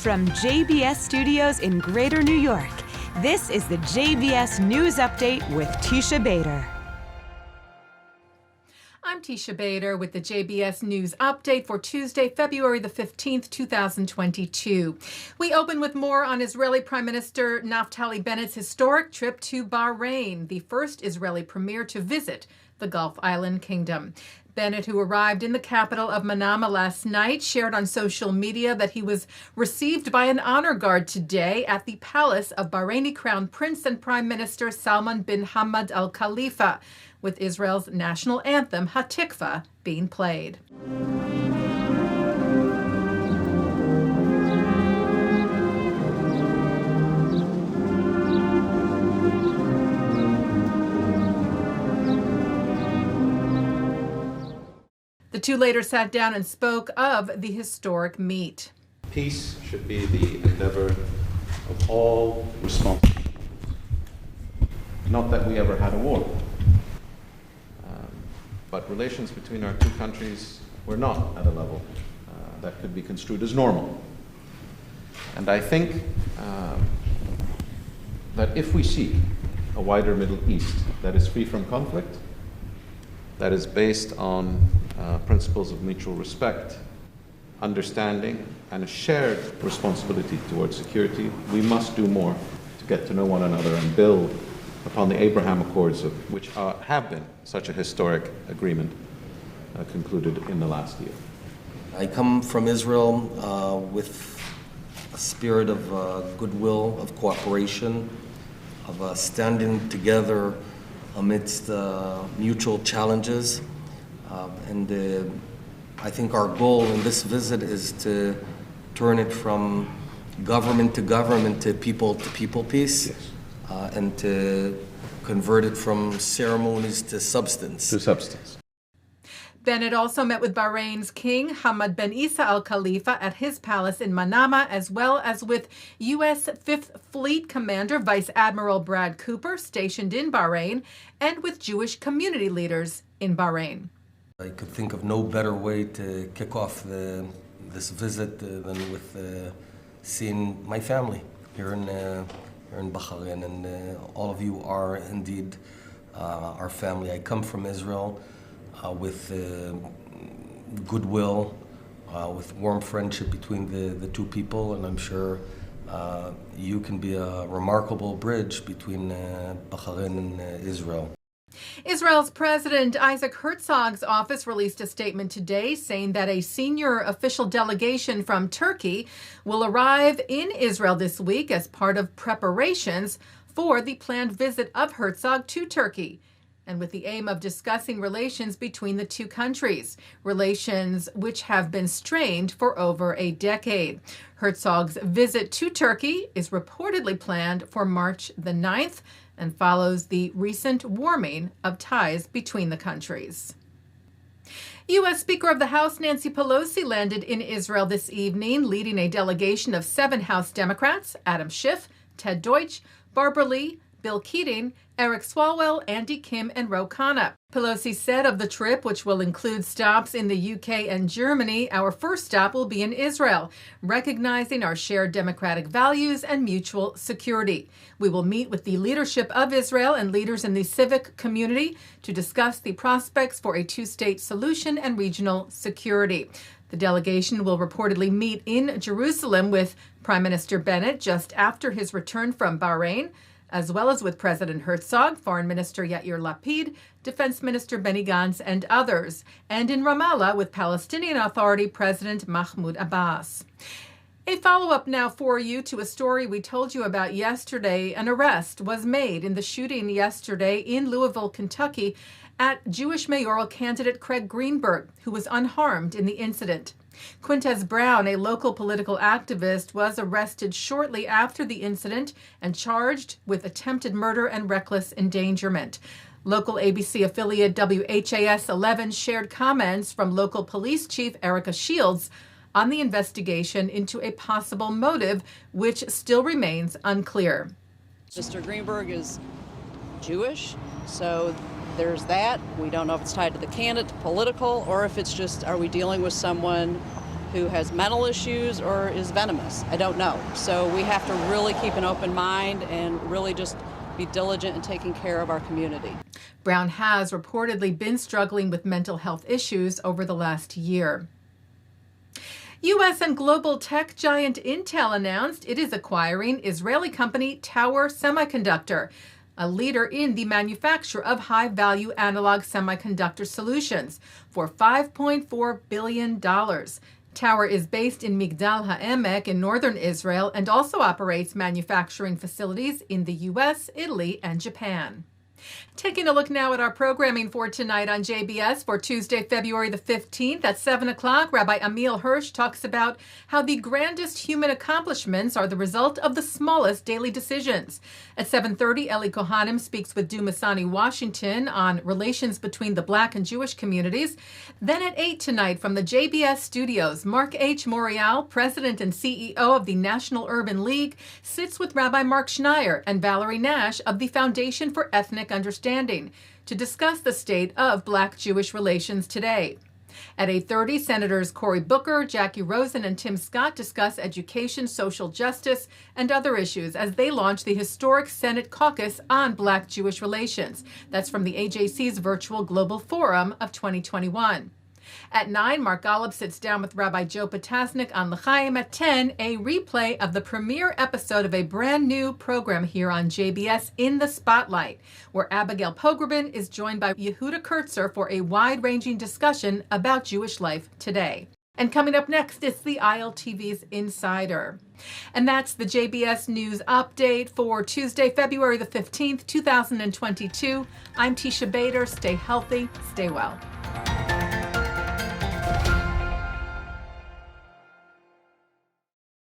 From JBS Studios in Greater New York, this is the JBS News Update with Teisha Bader. I'm Teisha Bader with the JBS News Update for Tuesday, February the 15th, 2022. We open with more on Israeli Prime Minister Naftali Bennett's historic trip to Bahrain, the first Israeli premier to visit the Gulf Island Kingdom. Bennett, who arrived in the capital of Manama last night, shared on social media that he was received by an honor guard today at the palace of Bahraini Crown Prince and Prime Minister Salman bin Hamad Al Khalifa, with Israel's national anthem, Hatikva, being played. The two later sat down and spoke of the historic meet. Peace should be the endeavor of all responsible. Not that we ever had a war, but relations between our two countries were not at a level that could be construed as normal. And I think that if we seek a wider Middle East that is free from conflict, that is based on principles of mutual respect, understanding, and a shared responsibility towards security, we must do more to get to know one another and build upon the Abraham Accords, which have been such a historic agreement concluded in the last year. I come from Israel with a spirit of goodwill, of cooperation, of standing together amidst mutual challenges. And I think our goal in this visit is to turn it from government to people peace, Yes. And to convert it from ceremonies to substance. To substance. Bennett also met with Bahrain's King Hamad bin Isa Al Khalifa at his palace in Manama, as well as with U.S. 5th Fleet Commander Vice Admiral Brad Cooper, stationed in Bahrain, and with Jewish community leaders in Bahrain. I could think of no better way to kick off this visit than with seeing my family here in Bahrain, and all of you are indeed our family. I come from Israel with goodwill, with warm friendship between the two people, and I'm sure you can be a remarkable bridge between Bahrain and Israel. Israel's President Isaac Herzog's office released a statement today saying that a senior official delegation from Turkey will arrive in Israel this week as part of preparations for the planned visit of Herzog to Turkey, and with the aim of discussing relations between the two countries, relations which have been strained for over a decade. Herzog's visit to Turkey is reportedly planned for March the 9th, and follows the recent warming of ties between the countries. U.S. Speaker of the House Nancy Pelosi landed in Israel this evening, leading a delegation of 7 House Democrats: Adam Schiff, Ted Deutsch, Barbara Lee, Bill Keating, Eric Swalwell, Andy Kim, and Ro Khanna. Pelosi said of the trip, which will include stops in the UK and Germany, our first stop will be in Israel, recognizing our shared democratic values and mutual security. We will meet with the leadership of Israel and leaders in the civic community to discuss the prospects for a two-state solution and regional security. The delegation will reportedly meet in Jerusalem with Prime Minister Bennett just after his return from Bahrain, as well as with President Herzog, Foreign Minister Yair Lapid, Defense Minister Benny Gantz, and others, and in Ramallah with Palestinian Authority President Mahmoud Abbas. A follow-up now for you to a story we told you about yesterday. An arrest was made in the shooting yesterday in Louisville, Kentucky, at Jewish mayoral candidate Craig Greenberg, who was unharmed in the incident. Quintez Brown, a local political activist, was arrested shortly after the incident and charged with attempted murder and reckless endangerment. Local ABC affiliate WHAS 11 shared comments from local police chief Erica Shields on the investigation into a possible motive, which still remains unclear. Mr. Greenberg is Jewish, so there's that. We don't know if it's tied to the candidate, political, or if it's just, are we dealing with someone who has mental issues or is venomous. I don't know. So we have to really keep an open mind and really just be diligent in taking care of our community. Brown has reportedly been struggling with mental health issues over the last year. U.S. and global tech giant Intel announced it is acquiring Israeli company Tower Semiconductor, a leader in the manufacture of high-value analog semiconductor solutions, for $5.4 billion. Tower is based in Migdal HaEmek in northern Israel and also operates manufacturing facilities in the U.S., Italy, and Japan. Taking a look now at our programming for tonight on JBS for Tuesday, February the 15th at 7 o'clock, Rabbi Ammiel Hirsch talks about how the grandest human accomplishments are the result of the smallest daily decisions. At 7:30, Ellie Cohanim speaks with Dumisani Washington on relations between the Black and Jewish communities. Then at 8 tonight from the JBS studios, Marc H. Morial, President and CEO of the National Urban League, sits with Rabbi Marc Schneier and Valerie Nash of the Foundation for Ethnic Understanding to discuss the state of Black-Jewish relations today. At 8:30, Senators Cory Booker, Jackie Rosen, and Tim Scott discuss education, social justice, and other issues as they launch the historic Senate caucus on Black-Jewish relations. That's from the AJC's Virtual Global Forum of 2021. At 9, Mark Golub sits down with Rabbi Joe Potasnik on L'chaim. At 10, a replay of the premiere episode of a brand new program here on JBS, In the Spotlight, where Abigail Pogrebin is joined by Yehuda Kurtzer for a wide-ranging discussion about Jewish life today. And coming up next, it's the ILTVs Insider. And that's the JBS News Update for Tuesday, February the 15th, 2022. I'm Teisha Bader. Stay healthy, stay well.